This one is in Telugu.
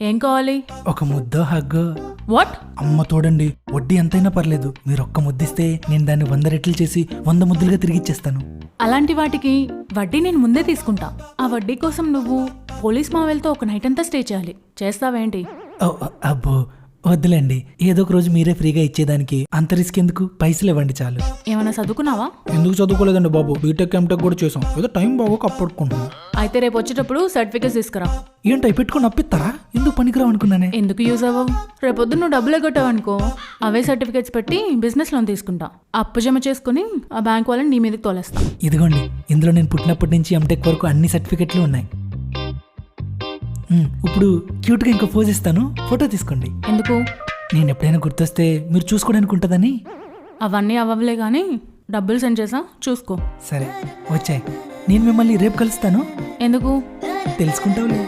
ఏం కావాలి? ఒక ముద్దో హగ్గో. వాట్? అమ్మ తోడండి, వడ్డీ ఎంతైనా పర్లేదు, మీరు ఒక్క ముద్దిస్తే నేను దాన్ని 100 రెట్లు చేసి 100 ముద్దులుగా తిరిగిచ్చేస్తాను. అలాంటి వాటికి వడ్డీ నేను ముందే తీసుకుంటా. ఆ వడ్డీ కోసం నువ్వు పోలీస్ మావెల్తో ఒక నైట్ అంతా స్టే చేయాలి. చేస్తావేంటి? అబ్బో వద్దులేండి, ఏదో ఒక రోజు మీరే ఫ్రీగా ఇచ్చేదానికి అంత రిస్క్ ఎందుకు, పైసలు ఇవ్వండి చాలు. ఏమైనా చదువుకున్నావా? ఎందుకు చదువుకోలేదండి బాబు, బీటెక్ ఎంటెక్ కూడా చేసాం, ఏదో టైం బాగోక అప్పడుకుంటున్నాం. అయితే రేపు వచ్చేటప్పుడు సర్టిఫికేట్స్ తీసుకురా. ఏంటి పెట్టుకుని అప్పిస్తారా? ఎందుకు పనికిరావు అనుకున్నానే. ఎందుకు యూజ్ అవ్వవు? రేపొద్దు నువ్వు డబ్బులు ఎగ్గొట్టావనుకో, అవే సర్టిఫికేట్స్ పెట్టి బిజినెస్ లోన్ తీసుకుంటా. అప్పు జమ చేసుకుని ఆ బ్యాంక్ వాళ్ళని నీ మీదకి తోలేస్తా. ఇదిగోండి, ఇందులో నేను పుట్టినప్పటి నుంచి ఎంటెక్ వరకు అన్ని సర్టిఫికెట్లు ఉన్నాయి. ఇప్పుడు క్యూట్గా ఇంకో పోజ్ ఇస్తాను, ఫోటో తీసుకోండి. ఎందుకు? నేను ఎప్పుడైనా గుర్తొస్తే మీరు చూసుకోవడానికి ఉంటుందని. అవన్నీ అవ్వలే కానీ డబ్బులు సెండ్ చేసా, చూసుకో. సరే వచ్చాయి, నేను మిమ్మల్ని రేపు కలుస్తాను. ఎందుకు? తెలుసుకుంటావులే.